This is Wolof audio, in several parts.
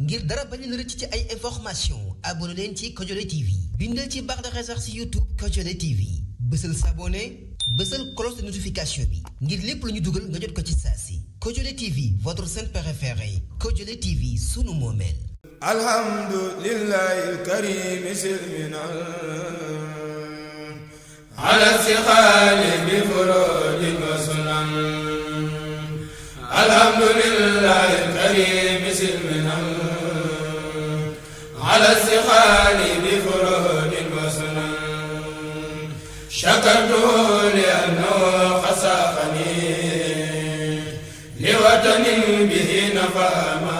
ngir dara bañ leen rëcc ci ay information abonné leen ci Kodiolé TV bindal ci barre de recherche ci YouTube Kodiolé TV bësal s'abonner bësal cloche de notification bi ngir lépp lu ñu dugal nga jot ko ci saa si Kodiolé TV votre chaîne préférée Kodiolé TV sunu moomeel. alhamdulillahi alkarim silminal ala sikhali bi furudin wa sunan alhamdulillahi alkarim silminal ala sikhali bi furudin wa sunan shakartu li annahu khasafani li watanin bihi nafama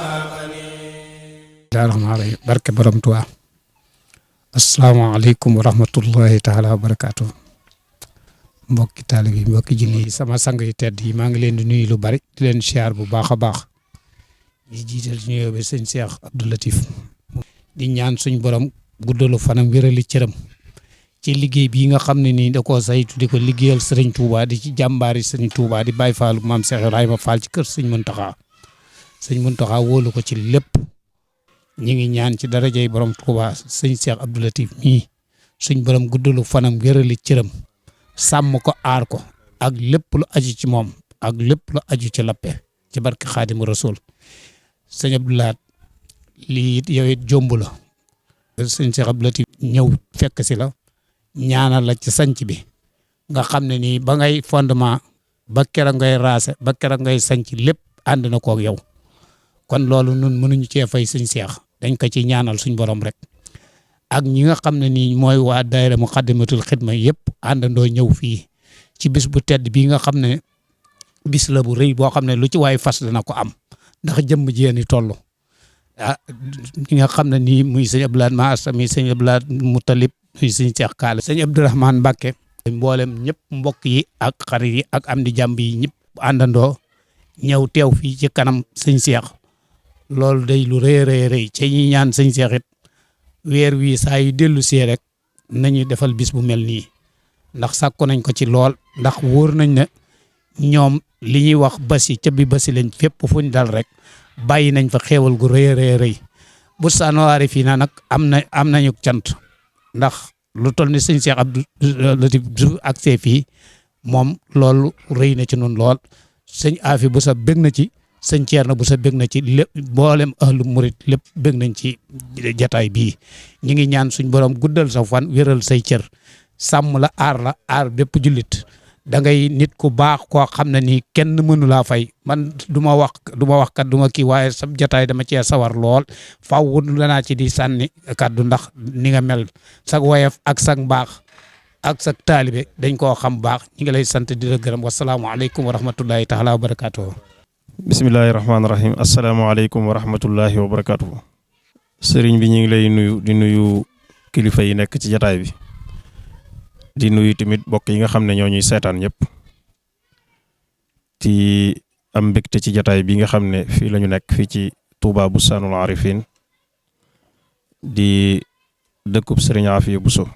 bismillaahi barke borom Tuubaa asalaamaaleykum wa rahmatullahi taala wa barakaatu mbokki taalibe yi mbokki julli yi sama sang yu tedd yi maa ngi leen di nuyu lu bari di leen siyaar bu baax a baax di jiital ci nuyoo bi sëñ Cheikh Abdou Latif di ñaan suñ borom guddalu fanam wérali cëram ci liggéey bii nga xam ne nii da koo saytu di ko liggéeyal sëriñ Touba di ci jàmbaari sëriñ Touba di Baye Fallu maam Cheikh Ibrahima Fall ci kër sëñ Muntaxa wóolu ko ci lépp. ñi ngi ñaan ci darajay borom Touba sëñ Cheikh Abdou Latif mii suñ borom guddalu fanam wérali cëram sàmm ko aar ko ak lépp lu aju ci moom ak lépp lu aju ci lappe ci barke Xaadimu Rasuul sëñ Abdou Lahat lii it yow it jomb la sëñ Cheikh Abdou Latif ñëw fekk si la ñaanal la ci sanc bi nga xam ne nii ba ngay fondement ba keroog ngay raase ba keroog ngay sanc lépp ànd na koog yow kon loolu nun mënuñu cee fay sëñ Cheikh dañ ko ci ñaanal suñ borom rek ak ñi nga xam ne nii mooy waa daayira Muxaddamatul Xidma yëpp àndandoo ñëw fii ci bis bu tedd bii nga xam ne bis la bu rëy boo xam ne lu ci waay fas dana ko am ndax jëmm jéeni toll ñi nga xam ne nii muy sëñ Abdou Lahat Maasta muy sëñ Abdou Lahat Mutalib muy sëñ Cheikh Kaale sëñ Abdourahmane Mbacke mboolem ñëpp mbokk yi ak xarit yi ak am di jàmb yi ñëpp àndandoo ñëw teew fii ci kanam sëñ Cheikh loolu day lu rëy rëy rëy ci ñi ñaan sëñ Cheikh it weer wii saa yu dellu see rek nañu defal bis bu mel nii ndax sàkku nañ ko ci lool ndax wóor nañ ne ñoom li ñuy wax basi ca bi basi lañ fépp fuñ dal rek bàyyi nañ fa xéewal gu rëy rëy rëy bu sanowaari fii na nag am nañu cant ndax lu toll ni sëñ Cheikh Abdou Latif su agsee fii moom loolu rëy na ci nun lool sëñ Afi bu sa bég na ci sëñ Thierno bu sa bég na ci lépp mboolem ahlu murit lépp bég nañ ci jataay bii ñi ngi ñaan suñ borom guddal sa fan wéral say cër sàmm la aar bépp jullit da ngay nit ku baax koo xam ne nii kenn mënu laa fay man du ma wax kat du ma kii waaye sa jataay dama cee sawar lool faaw danaa ci di sànni kaddu ndax ni nga mel sag woyof ak sag mbaax ak sag taalibe dañ koo xam baax ñi ngi lay sant di la gërëm wasalaamualeykum wa rahmatullahi taala wa barakatuh bismillahi rahmaani rahim asalaamaaleykum wa rahmatullahi wa barakatuhu sëriñ bi ñu ngi lay nuyu di nuyu kilifa yi nekk ci jataay bi di nuyu tamit bokk yi nga xam ne ñoo ñuy seetaan ñëpp ci am mbégte ci jataay bi nga xam ne fii la ñu nekk fii ci Touba Bustaanul Arifin di dëkkub sëriñ Afiya Buso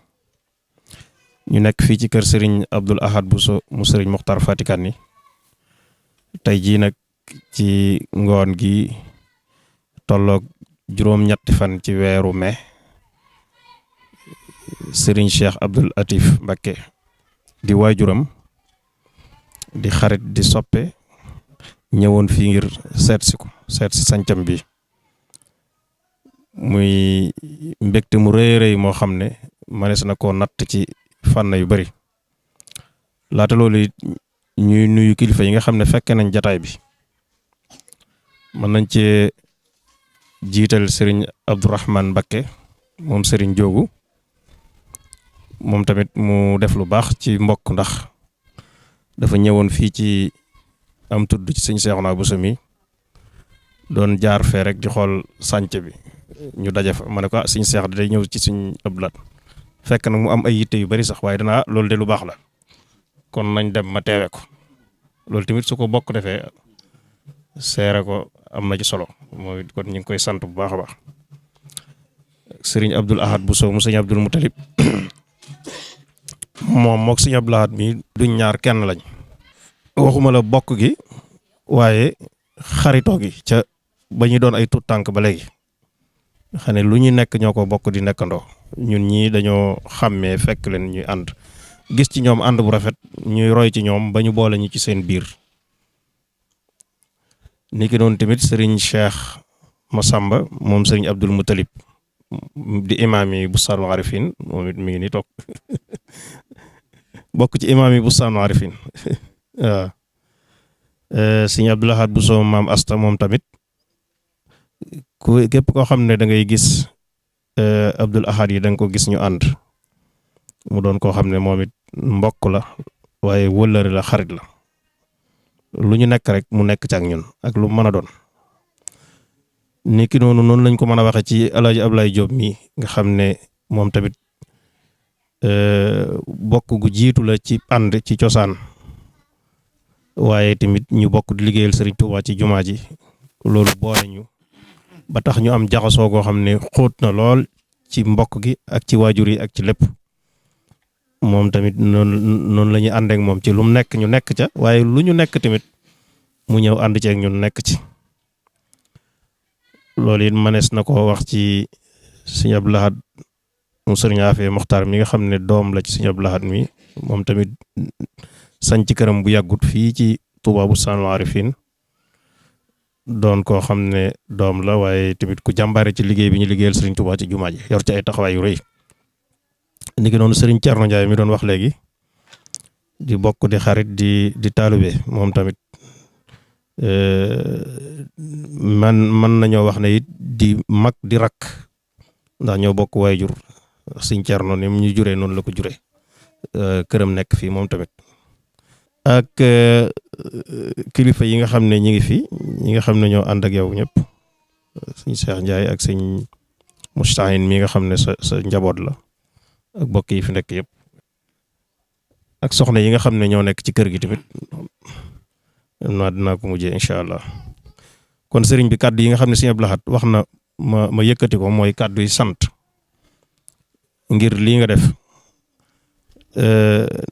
ñu nekk fii ci kër sëriñ Abdul Ahad Buso mu sëriñ Muxtar Fatikan ni tey jii nag ci ngoon gi tolloog juróom-ñetti fan ci weeru mai Serigne Cheikh Abdou Latif Mbacké di waajuram di xarit di soppe ñëwoon fii ngir seet si sancam bi muy mbégte mu rëy rëy moo xam ne manees na koo natt ci fànn yu bari laata loolu ñuy nuyu kilifa yi nga xam ne fekke nañ jataay bi mën nañ cee jiital sëriñ Abdourahmane Mbacké moom sëriñ Joogu moom tamit mu def lu baax ci mbokk ndax dafa ñëwoon fii ci am tudd ci sëñ Seexuna Buso mi doon jaar fee rek di xool sànc bi ñu daje fa ma ne ko sëñ Seex day ñëw ci sëñ Abdou Lahat fekk nag mu am ay yitte yu bari sax waaye danaa loolu de lu baax la kon nañ dem ma teewe ko loolu tamit su ko bokk defee seere ko am na ci solo mooy kon ñu ngi koy sant bu baax a baax sëriñ Abdul Ahad Buso mu sëñ Abdul Mutalib moom mook sëñ Abdul Ahad mi duñ ñaar kenn lañ waxuma la bokk gi waaye xaritoo gi ca ba ñu doon ay tuut tànk ba léegi xam ne lu ñu nekk ñoo ko bokk di nekkandoo ñun ñii dañoo xàmmee fekk leen ñuy ànd gis ci ñoom ànd bu rafet ñuy roy ci ñoom ba ñu boole ñu ci seen biir. niki noonu tamit sëriñ Cheikh Massamba moom sëriñ Abdul Mutalib di imaam yi Bustaanul Arifin moom it mi ngi nii toog bokk ci imaam yi Bustaanul Arifin waaw sëriñ Abdul Ahad Bousso maam Asta moom tamit képp koo xam ne da ngay gis Abdul Ahad yi da nga ko gis ñu ànd mu doon koo xam ne moom it mbokk la waaye wëllëre la xarit la lu ñu nekk rek mu nekk ci ak ñun ak lu mën a doon. niki noonu lañ ko mën a waxee ci El Hadj Ablaye Diop mii nga xam ne moom tamit bokk gu jiitu la ci ànd ci cosaan waaye tamit ñu bokk di liggéeyal Serigne Touba ci jumaa ji loolu boole ñu ba tax ñu am jaxasoo goo xam ne xóot na lool ci mbokk gi ak ci waajur yi ak ci lépp moom tamit noonu la ñuy ànd ak moom ci lu mu nekk ñu nekk ca waaye lu ñu nekk tamit mu ñëw ànd ci ak ñun nekk ci. loolu it mënees na koo wax ci sëñ Abdou Lahad mu sëriñ Afee Moxtaar mi nga xam ne doom la ci sëñ Abdou Lahad mi moom tamit sañ ci këram bu yàggut fii ci Touba Bustaanul Arifin doon koo xam ne doom la waaye tamit ku jàmbaare ci liggéey bi ñu liggéeyal sëriñ Touba ci jumaa ji yor ci ay taxawaay yu rëy. ni ki noonu sëriñ Thierno Ndiaye mi doon wax léegi di bokk di xarit di taalibe moom tamit man nañoo wax ne it di mag di rakk ndax ñoo bokk waajur sëñ Cerno ni mu ñu juree noonu la ko juree këram nekk fii moom tamit ak kilifa yi nga xam ne ñi ngi fi ñi nga xam ne ñoo ànd ak yow ñëpp sëñ Cheikh Ndiaye ak sëñ Mustahin mi nga xam ne sa njaboot la ak bokk yi fi nekk yëpp ak soxna yi nga xam ne ñoo nekk ci kër gi tamit naa dinaa ko mujjee incha allah kon sëriñ bi kàddu yi nga xam ne sëñ Abdou Lahad wax na ma yëkkati ko mooy kàddu yi sant ngir lii nga def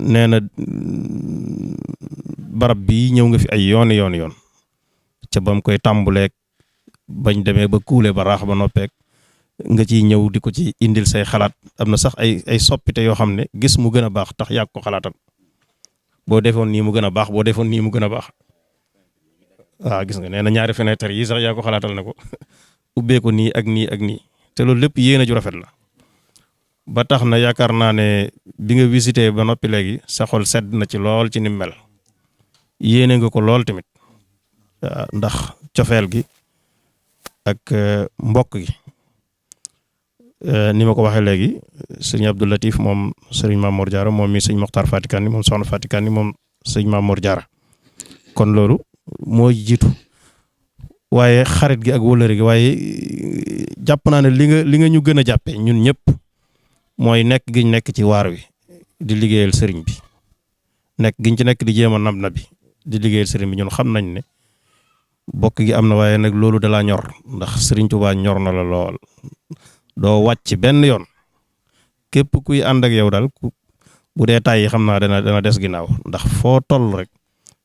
nee na barab bii ñëw nga fi ay yoon ca bam koy tàmbuleeg bañ demee ba kuule ba raax ba noppeek nga ciy ñëw di ko ci indil say xalaat am na sax ay soppite yoo xam ne gis mu gën a baax tax yàgg ko xalaatal boo defoon nii mu gën a baax boo defoon nii mu gën a baax waaw gis nga nee na ñaari fenêtre yi sax yaa ko xalaatal ne ko ubbee ko nii ak nii ak nii te loolu lépp yéene ju rafet la ba tax na yaakaar naa ne bi nga visité ba noppi léegi sa xol sedd na ci lool ci ni mu mel yéene nga ko lool tamit ndax cofeel gi ak mbokk gi ni ma ko waxee léegi sëñ Abdou Latif moom sëriñ Mamour Diarra moom mi sëñ Mokhtar Fatikani moom soxna Fatikani moom sëñ Mamour Diarra kon loolu moo jiitu waaye xarit gi ak wóllëre gi waaye jàpp naa ne li nga ñu gën a jàppee ñun ñëpp mooy nekk giñ nekk ci waar wi di liggéeyal sëriñ bi nekk giñ ci nekk di jéem a nam na bi di liggéeyal sëriñ bi ñun xam nañ ne bokk gi am na waaye nag loolu dalaa ñor ndax sëriñ Tuubaa ñor na la lool doo wàcc benn yoon képp kuy ànd ak yow daal bu dee tàyyi xam naa dana des ginnaaw ndax foo toll rek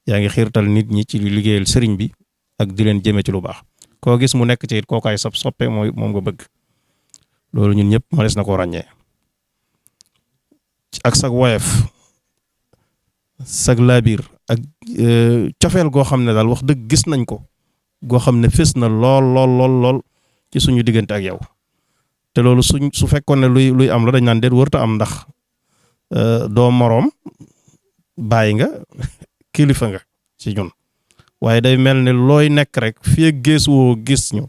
yaa ngi xiirtal nit ñi ci liggéeyal sëriñ bi ak di leen jëme ci lu baax koo gis mu nekk ci it kookaay soppe moom nga bëgg loolu ñun ñëpp ma des na koo ràññee ak sag woyef sag laabiir ak cofeel goo xam ne daal wax dëgg gis nañ ko goo xam ne fës na lool ci suñu diggante ak yow te loolu su fekkoon ne luy am la dañ naan déet wërta am ndax doo moroom bàyyi nga kilifa nga ci ñun waaye day mel ne looy nekk rek fii ak woo gis ñu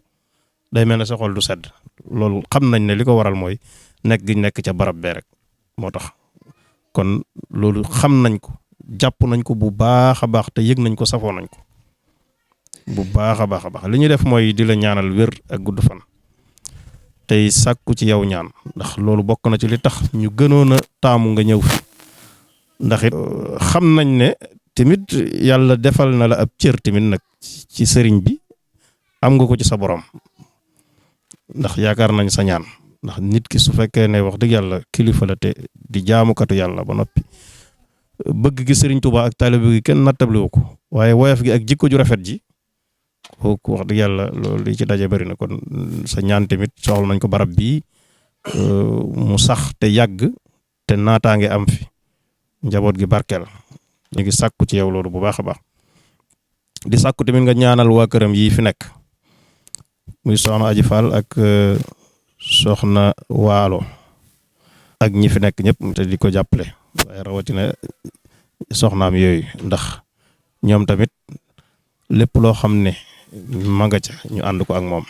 day mel ne sa xol du sedd loolu xam nañ ne li ko waral mooy nekk gi nekk ca barab bee rek moo tax kon loolu xam nañ ko jàpp nañ ko bu baax a baax te yëg nañ ko safoo nañ ko bu baax a baax li ñuy def mooy di la ñaanal wér ak gudd fan tey sàkku ci yow ñaan ndax loolu bokk na ci li tax ñu gënoon a taamu nga ñëw fi ndax it xam nañ ne tamit yàlla defal na la ab cër tamit nag ci sëriñ bi am nga ko ci sa borom ndax yaakaar nañ sa ñaan ndax nit ki su fekkee ne wax dëgg yàlla kilifa la te di jaamukatu yàlla ba noppi bëgg gi sëriñ Tuubaa ak taalibe gi kenn nattabliwu ko waaye woyof gi ak jikko ju rafet ji kooku wax dëgg yàlla loolu li ci daje bëri na kon sa ñaan tamit soxla nañ ko barab bii mu sax te yàgg te naataange am fi njaboot gi barkeel ñu ngi sàkku ci yow loolu bu baax a baax di sàkku tamit nga ñaanal waa këram yii fi nekk muy soxna Aji Fall ak soxna Waalo ak ñi fi nekk ñëpp te di ko jàppale waaye rawatina soxnaam yooyu ndax ñoom tamit lépp loo xam ne ma nga ca ñu ànd ko ak moom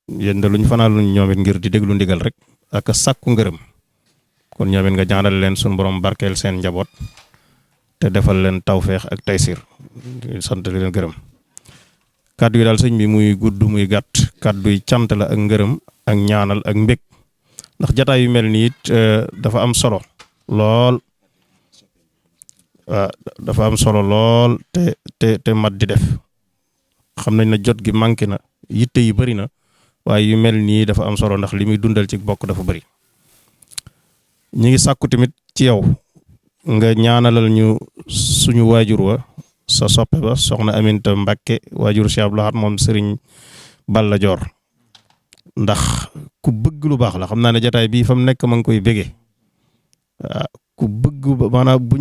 yéen de luñ fanaaluñ ñoom it ngir di déglu ndigal rek ak sàkku ngërëm kon ñoom it nga ñaanal leen suñu borom barkeel seen njaboot te defal leen tawféex ak taysir sant leen gërëm kàddu yi daal sëñ bi muy gudd muy gàtt kàddu yi cant la ak ngërëm ak ñaanal ak mbég ndax jataay yu mel nii it dafa am solo lool waaw dafa am solo lool te mat di def xam nañ na jot gi manqué na yitte yi bëri na waaye yu mel nii dafa am solo ndax li muy dundal ci bokk dafa bëri ñi ngi sàkku tamit ci yow nga ñaanalal ñu suñu waajur wa sa soppe ba soxna Aminta Mbàkke waajur Cheikh Abdou Lahad moom Sëriñ Balla Joor ndax ku bëgg lu baax la xam naa ne jataay bii fa mu nekk ma ngi koy bégee waaw ku bëgg maanaam bu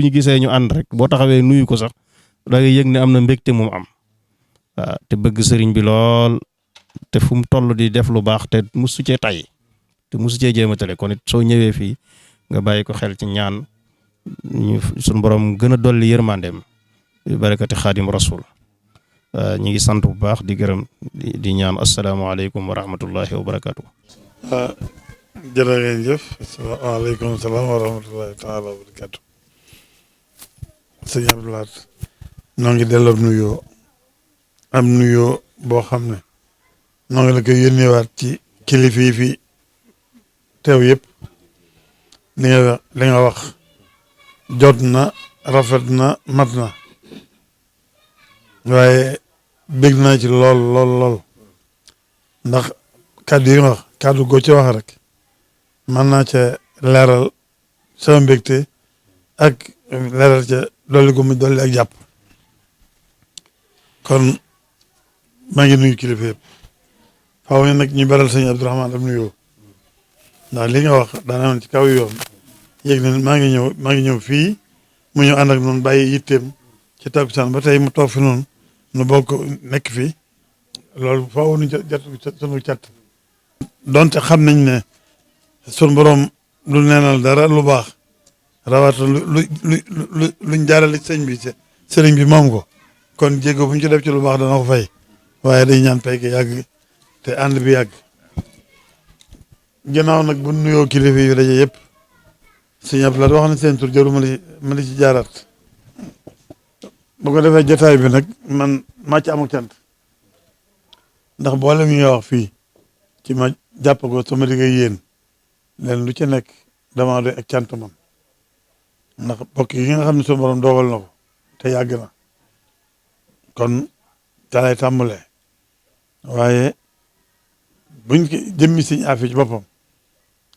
ñu gisee ñu ànd rek boo taxawee nuyu ko sax da ngay yëg ne am na mbégte moom am waaw te bëgg sëriñ bi lool te fu mu toll di def lu baax te musu cee tay te musu cee jéem a tale kon it soo ñëwee fii nga bàyyi ko xel ci ñaan ñu suñu borom gën a dolli yërmandeem bi barakati xaadim rasul ñi ngi sant bu baax di gërëm di ñaan asalaamaaleykum wa rahmatullahi wa barakaatu. jërë ngeen jëf asalaamaaleykum salaam wa rahmatullahi taala wa barakaatu. sëñ Abdou Lahad noo ngi delloo nuyoo am nuyoo boo xam ne noo ngi la koy yónneewaat ci kilifa yi fi teew yëpp li nga wax jot na rafet na mat na waaye bég naa ci lool ndax kàddu yi nga wax kàddu goo ci wax rek mën naa ca leeral sama mbégte ak leeral ca dolli gu mu dolli ak jàpp kon maa ngi nuyu kilifa yëpp faaw ne nag ñu beral sëñ Abdourahmane am nuyoo ndax li nga wax daana woon ci kaw yoon yéeg ne maa ngi ñëw fii mu ñëw ànd ak noonu bàyyi yitteem ci takkusaan ba tey mu toog fi noonu nu bokk nekk fii loolu faaw nu jot sunu cat donte xam nañ ne sun borom lu neenal dara lu baax rawatina luñ jaarale sëñ bi sëriñ bi moom ko kon jéego bu ñu ci def ci lu baax dana ko fay waaye day ñaan pay yàgg te ànd bi yàgg ginnaaw nag bu nuyoo kilifa yi daje yëpp sëñ Abdou Lahad wax na seen tur jëru ma li ci jaaraat bu ko defee jotaay bi nag man maa ci amul cant ndax boole mi nga wax fii ci ma jàpp ko sama digg yéen leen lu ci nekk dama doy ak cant man ndax bokk yi nga xam ne suñu borom dogal na ko te yàgg na kon dalay tàmbalee waaye buñ ko jëmmi siñ afi ci boppam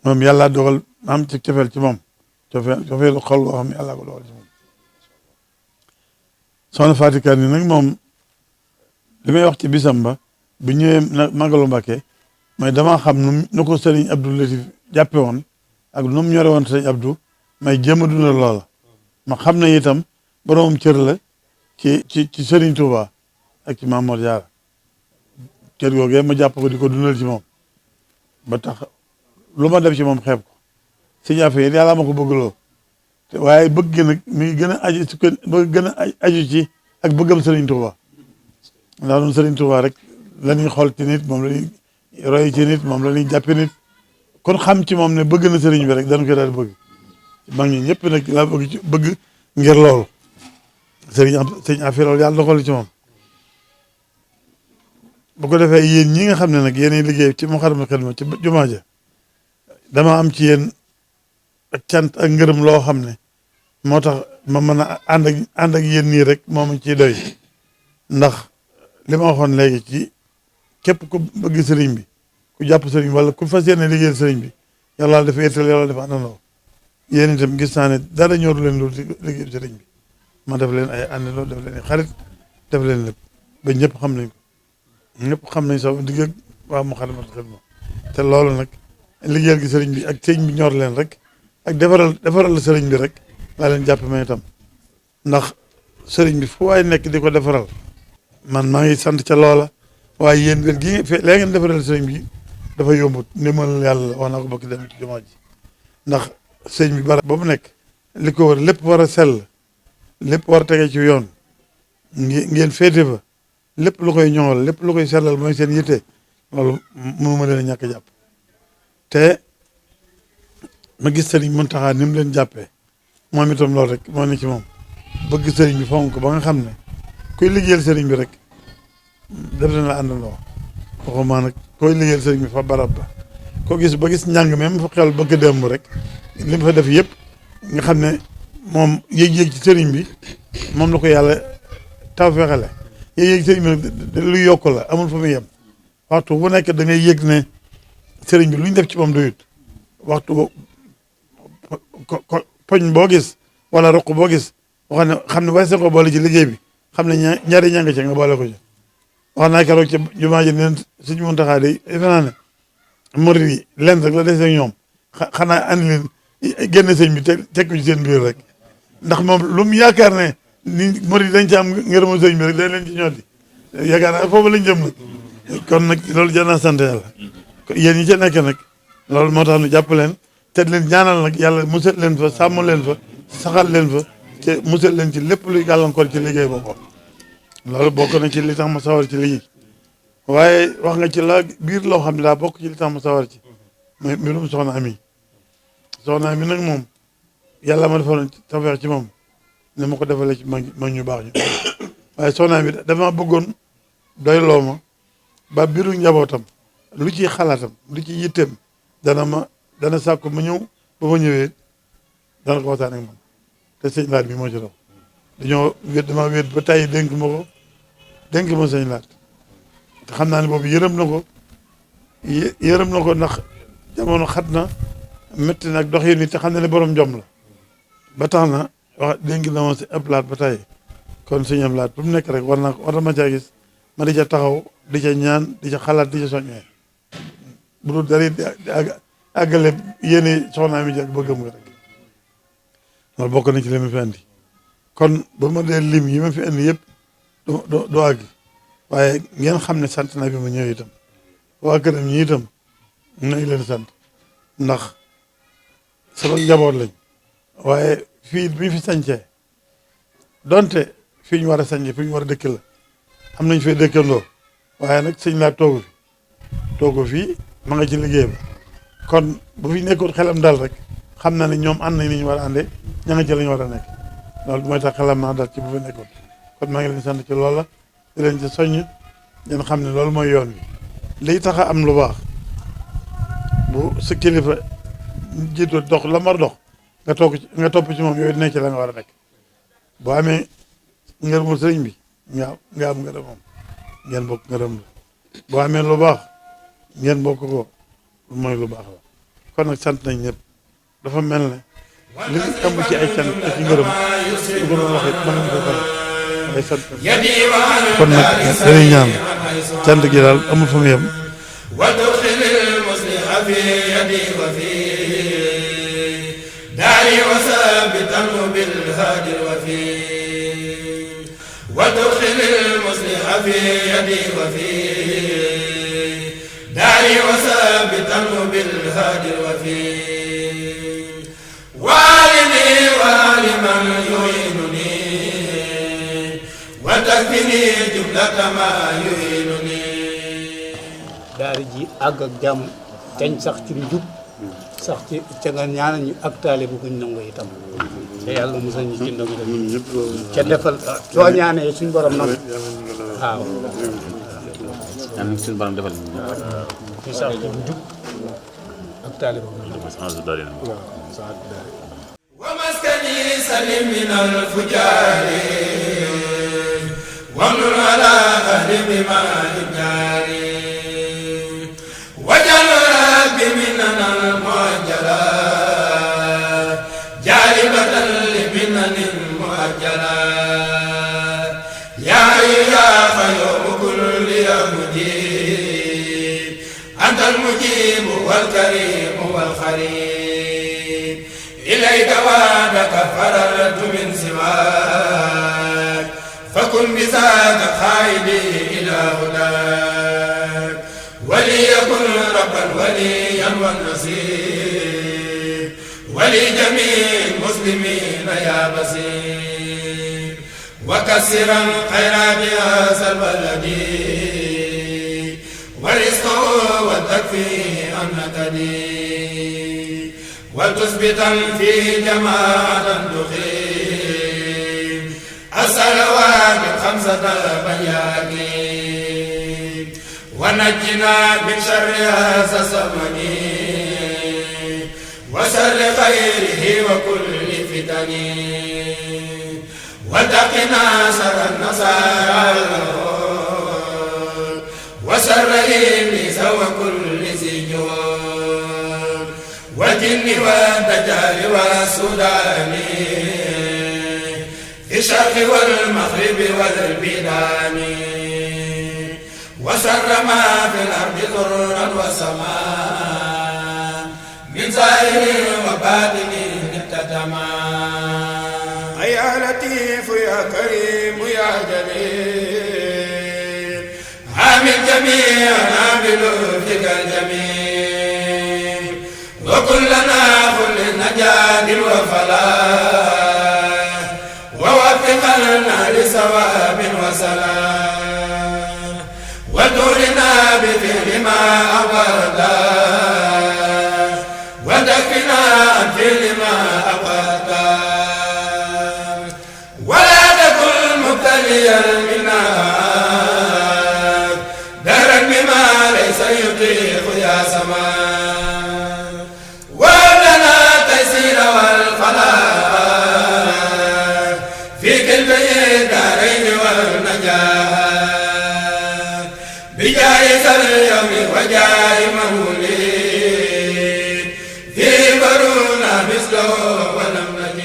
moom yàlla dogal am ci cofeel ci moom cofeelu xol boo xam ne yàlla ko dogal ci moom soxna Fatika ni nag moom li may wax ci bisam ba bu ñëwee na Magalu Mbàkke mooy damaa xam nu ko sëriñ Abdou Latif jàppe woon ak nu mu ñore woon sëriñ Abdou may jéem a dundal loola ma xam ne itam boroomam cër la ci sëriñ Touba ak ci Maam Mor Jaara kër googee ma jàpp ko di ko dundal ci moom ba tax lu ma def ci moom xeeb ko si ñaafe yi yàlla ma ko bëggloo te waaye bëgg nag mi ngi gën a aju ci bëgg gën a aju ci ak bëggam Serigne Touba ndax doon Serigne Touba rek la ñuy xool ci nit moom la ñuy roy ci nit moom la ñuy jàppe nit kon xam ci moom ne bëgg na Serigne bi rek dañu koy daal bëgg mag ñi ñëpp nag laa bëgg ci bëgg ngir loolu Serigne affaire loolu yàlla dogal ci moom bu ko defee yéen ñi nga xam ne nag yéenay liggéey ci Moukhaddamatoul Khidma ci jumaa ja dama am ci yéen ak cant ak ngërëm loo xam ne moo tax ma mën a ànd ak yéen nii rek moo ma ciy doy ndax li ma waxoon léegi ci képp ku bëgg sëriñ bi ku jàpp sëriñ wala ku fas yéene liggéeyal sëriñ bi yàlla dafa yettal yàlla dafa àndandoo yéen itam gis naa ne dara ñoru leen lu liggéeyal sëriñ bi ma def leen ay àndandoo def leen ay xarit def leen lépp ba ñëpp xam nañ ko ñëpp xam nañ sama digg ak waa Moukhaddamatoul Khidma te loolu nag liggéeyal gi sëriñ bi ak sëriñ bi ñor leen rek ak defaral la sëriñ bi rek laa leen jàpp ma itam ndax sëriñ bi fu waay nekk di ko defaral man maa ngi sant ca loola waaye yéen wér gi léegi ngeen defaral sëriñ bi dafa yombut ndimbal yàlla wax naa ko bëgg dem ci jumaa ji ndax sëriñ bi bara ba mu nekk li ko war lépp war a sell lépp war a tege ci yoon ngeen féete fa lépp lu koy ñoŋal lépp lu koy sellal mooy seen yitte loolu mënu ma leen a ñàkk a jàpp te ma gis sëriñ Mountakha ni mu leen jàppee moom itam loolu rek moo ne ci moom bëgg sëriñ bi fonk ko ba nga xam ne kuy liggéeyal sëriñ bi rek def na la àndandoo waxuma nag koy liggéeyal sëriñ bi fa barab ba ko gis ba gis njàng même fa xel bëgg démb rek li mu fa def yëpp nga xam ne moom yéeg-yéeg ci sëriñ bi moom la ko yàlla taw fexele yéeg-yéeg ci sëriñ bi lu yokk la amul fa muy yem waxtu bu nekk da ngay yëg ne sëriñ bi lu ñu def ci moom doyut waxtu poñ boo gis wala roq boo gis wax ne xam ne way sa ko boole ci liggéey bi xam ne ñaari ñanga ci nga boole ko ci wax naa keroog ci jumaa ji neen suñu Muntaxaa day defe naa ne murid yi leen rek la des ak ñoom xanaa andi leen génn sëñ bi teg ko ci seen biir rek ndax moom lu mu yaakaar ne ni murid yi dañ ci am ngërëmu sëñ bi rek dañ leen ci ñoddi yaakaar naa foofu lañ jëm nag kon nag loolu jar naa sant yàlla yéen ñi ca nekk nag loolu moo tax nu jàpp leen te leen ñaanal nag yàlla musal leen fa sàmm leen fa saxal leen fa te musal leen ci lépp luy gàllankoor ci liggéey boobu loolu bokk na ci li tax ma sawar ci liggéey waaye wax nga ci la biir loo xam ne daa bokk ci li tax ma sawar ci mooy mbirum soxna Ami soxna Ami nag moom yàlla ma defoon tawfeex ci moom ne ma ko defalee ci mag ñu baax ñu waaye soxna Ami dama bëggoon doy loo ma ba biiru njabootam lu ci xalaatam lu ci yitteem dana sàkku ma ñëw ba ma ñëwee dana ko waxtaan ak moom te sëñ laat bi moo ci dox dama wéet ba tàyyi dénk ma sëñ laat te xam naa ne boobu yërëm na ko ndax jamono xat na métti na ak dox yi te xam na ne borom jom la ba tax na wax dénk na ma si ab laat ba tàyyi kon sëñ am laat bu mu nekk rek war na ma caa gis ma di ca taxaw di ca ñaan di ca xalaat di ca soññee bu dul dara di àggale yéene soxna mi ak bëggam nga rek loolu bokk na ci li ma fi andi kon ba ma dee lim yi ma fi andi yëpp du àgg waaye ngeen xam ne sant na bi ma ñëw itam waa këram ñi itam nañ leen sant ndax sama njaboot lañ waaye fii bi fi sañcee donte fii ñu war a sañce fi ñu war a dëkk la am nañ fee dëkkandoo waaye nag sëñ laa toogu fii ma nga ci liggéey ba kon bu fi nekkoon xelam dal rek xam na ne ñoom ànd nañ ni ñu war a àndee ña nga ci la ñu war a nekk loolu mooy tax xelam naa dal ci bu fi nekkoon kon maa ngi leen sant ci loolu la di leen ci soññ ngeen xam ne loolu mooy yoon wi liy tax a am lu baax bu sa kilifa jiitu dox la mar dox nga topp ci moom yooyu nekk ci la nga war a nekk boo amee ngërëmu sëriñ bi nga am ngërëm moom ngeen bokk ngërëm la boo amee lu baax ngeen bokk ko mooy lu baax la kon nag sant nañ ñëpp dafa mel ne li ñu ëmb ci ay cant ak ngërëm su ko doon waxee mën nañ ko fay ay sant kon nag dañuy ñaan cant gi daal amul fa mu yem داري وثابتا بالهادي الوفي وادخل المصلح في يدي وفي داري وثابتا بالهادي الوفي والني والمن يعينني وتكفني جملة ما يعينني daara ji àgg ak jàmm teñ sax ci njub sax ci ca nga ñaanal ñu ak taale bu guñ nangu itam te yàlla musal ñu ci ndongo ca defal soo ñaanee suñ borom nangu waaw ñaan suñu borom defal ñu sax ci njub ak taale bu guñ nangu wa maskani salim min al fujari wa nur ala ahli bima jari wajal rabbi minan al muajjala jalibatan li minan al muajjala المجيب والكريم والخليل إليك وعدك فررت من سواك فكن بذاك خائدي إلى هداك وليكن ربا وليا والنصير ولجميع المسلمين يا بصير وكسرا خيرات هذا البلد ورزقه والتكفيه أنك دي وتثبتا فيه جماعة تقيم الصلوات الخمسة بياكين ونجنا من شر هذا الزمن وشر خيره وكل فتن وتقنا شر النصارى وشر إبليس وكل ذي جوار والجن والدجال والسودان في الشرق والمغرب والبلدان وشر ما في الأرض ضرا وسماء من ظاهر وباطن اكتتما يا لطيف يا كريم يا جليل عامل جميعنا بلطفك الجميل وكلنا كل نجاة وفلاح ووفقنا لثواب وسلام ودورنا بفعل ما أبدا ودفنا عن فعل ما أبدا ولا تكن مبتليا منا دهرا بما ليس يطيق يا سماء ولنا تيسير والفلاح في كلمة دارين والنجاة بجائز اليوم وجاء مولد في برونا مثله ولم نجد.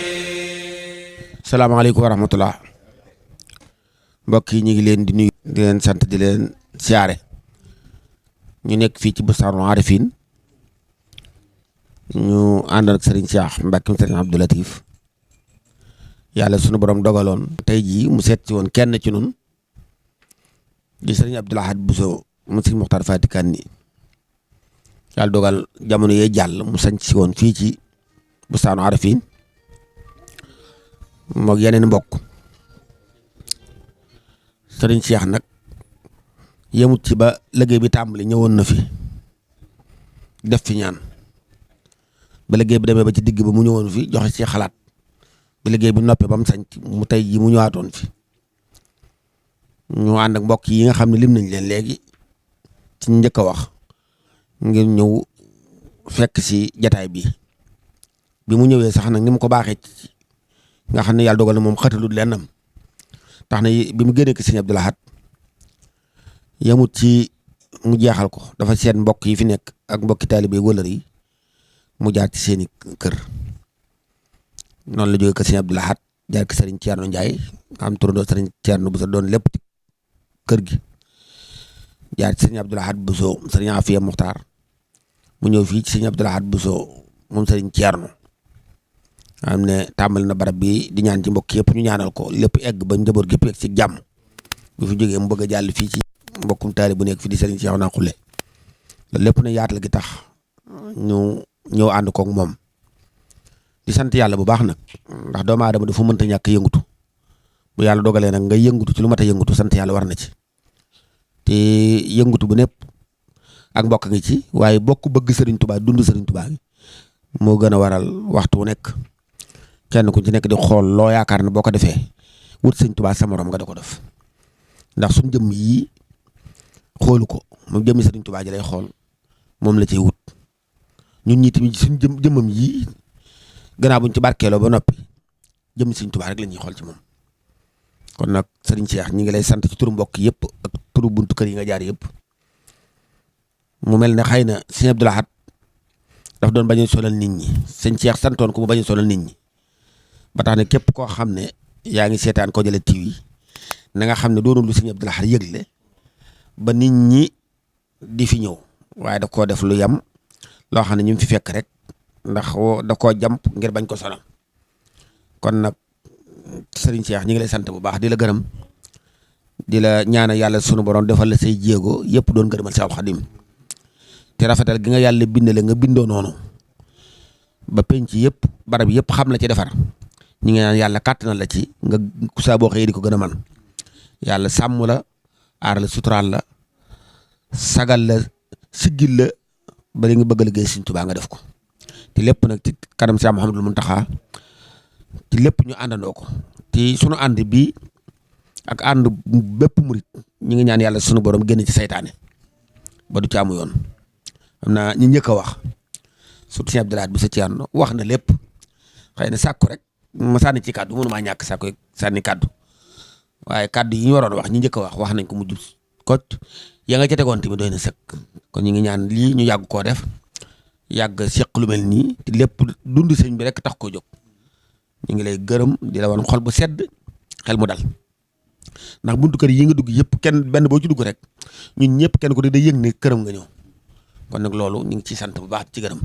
salaamaaleykum wa rahmatullah mbokk yi ñu ngi leen di nuyu di leen sant di leen siyaare ñu nekk fii ci Bustaanul Arifin ñu ànd ak Serigne Cheikh Mbacke Serigne Abdou Latif yàlla sunu borom dogaloon tey jii mu seet ci woon kenn ci nun di Serigne Abdou Lahad Bousso mu Serigne Mokhtar Fati Kanni yàlla dogal jamono yee jàll mu sanc si woon fii ci Bustaanul Arifin moog yeneen mbokk Serigne Cheikh nag yemut ci ba liggéey bi tàmbali ñëwoon na fi def fi ñaan ba liggéey bi demee ba ci digg ba mu ñëwoon fi joxe ci xalaat ba liggéey bi noppee ba mu sanc mu tey ji mu ñëwaatoon fi ñu ànd ak mbokk yi nga xam ne lim nañ leen léegi ci njëkk a wax ngir ñëw fekk si jataay bi mu ñëwee sax nag ni mu ko baaxee nga xam ne yàlla dogal na moom xatalut lennam tax na bi mu génnee ko Sëriñ Abdou Lahad yamut ci mu jeexal ko dafa seet mbokk yi fi nekk ak mbokki taalibe wëlër yi mu jaar ci seeni kër noonu la jógee ko Sëriñ Abdou Lahad jaar ko Sëriñ Thierno Ndiaye nga xam turandoo Sëriñ Thierno Bousso doon lépp ci kër gi jaar ci Sëriñ Abdou Lahad Bousso Sëriñ Afiya Muxtaar mu ñëw fii ci Sëriñ Abdou Lahad Bousso moom Sëriñ Thierno am ne tàmbali na barab bi di ñaan ci mbokk yëpp ñu ñaanal ko lépp egg ba njaboot gépp egg ci jàmm bu fi jógee mu bëgg a jàll fii ci mbokkum taali bu nekk fi di Serigne Cheikh naa xulle loolu lépp na yaatal gi tax ñu ñëw ànd koog moom di sant yàlla bu baax nag ndax doomu aadama dafa mënta ñàkk yëngutu bu yàlla dogalee nag nga yëngutu ci lu mat a yëngutu sant yàlla war na ci te yëngutu bu népp ak mbokk ngi ci waaye bokk bëgg Serigne Touba dund Serigne Touba moo gën a waral waxtu wu nekk kenn ku ci nekk di xool loo yaakaar ne boo ko defee wut Serigne Touba sa morom nga da ko def ndax suñ jëmm yii xoolu ko moom jëmmi Serigne Touba ji lay xool moom la cay wut ñun ñii tamit suñ jëmmam yii gannaaw buñ ci barkeeloo ba noppi jëmmi Serigne Touba rek la ñuy xool ci moom kon nag Serigne Cheikh ñi ngi lay sant ci turu mbokk yëpp ak turu buntu kër yi nga jaar yëpp mu mel ne xëy na Serigne Abdou Lahad daf doon bañ a solal nit ñi Serigne Cheikh santoon ko mu bañ a solal nit ñi ba tax ne képp koo xam ne yaa ngi seetaan Kodialé TV na nga xam ne doonul lu Serigne Abdou Lahad yëgle ba nit ñi di fi ñëw waaye da koo def lu yam loo xam ne ñu fi fekk rek ndax da koo jàmp ngir bañ ko sonal kon nag Serigne Cheikh ñi ngi lay sant bu baax di la gërëm di la ñaanal yàlla sunu borom defal la say jéego yëpp doon gërëmal Seexul Xadim te rafetal gi nga yàlla bindale nga bindoo noonu ba penc yëpp barab yëpp xam la ci defar ñi ngi naan yàlla kàttanal la ci nga saa boo xëyee di ko gën a man yàlla sàmm la aar la suturaal la sagal la siggil la ba li nga bëgg a liggéey Sëriñ Tuubaa nga def ko te lépp nag ci kanam Cheikh Mouhamadul Mountakha ci lépp ñu àndandoo ko ci sunu ànd bii ak ànd bépp murit ñi ngi ñaan yàlla sunu borom génn ci saytaane ba du ci amu yoon am na ñi njëkk a wax surtout Cheikh Abdoulaye bi sa ci ànd wax na lépp xëy na sàkku rek ma sànni ci kàddu mënu maa ñàkk sàkku sànni kàddu waaye kàddu yi ñu waroon wax ñi njëkk a wax nañ ko mujj koc ya nga ca tegoon tamit doy na sëkk kon ñu ngi ñaan lii ñu yàgg koo def yàgg seq lu mel nii te lépp dund sëñ bi rek tax koo jóg ñu ngi lay gërëm di la wan xol bu sedd xel mu dal ndax buntu kër yi nga dugg yëpp kenn benn boo ci dugg rek ñun ñëpp kenn ko day yëg ne këram nga ñëw kon nag loolu ñu ngi ciy sant bu baax ci gërëm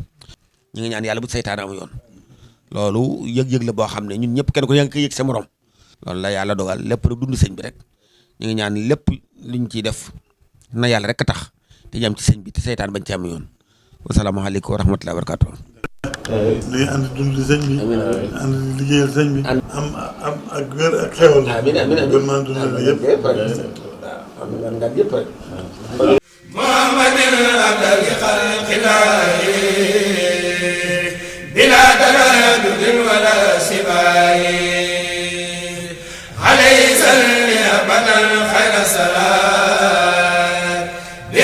ñu ngi ñaan yàlla bu seytaane amu yoon loolu yëg-yëg la boo xam ne ñun ñëpp kenn ko yaa ngi koy yëg sa morom loolu la yàlla dogal lépp rek dund sëñ bi rek ñu ngi ñaan lépp luñ ciy def na yàlla rek a tax te jam ci sëñ bi te seytaan bañ ci am yoon wasalaamaaleykum wa rahmatullahi wa barakatuh li nga ànd dund sëñ bi ànd liggéeyal sëñ bi am ak wér ak xewal gën maa dundal yëpp muhammadin abdal xalqillahi bila taraddudin wala sibayi alayhi salli abadan xayra salat bi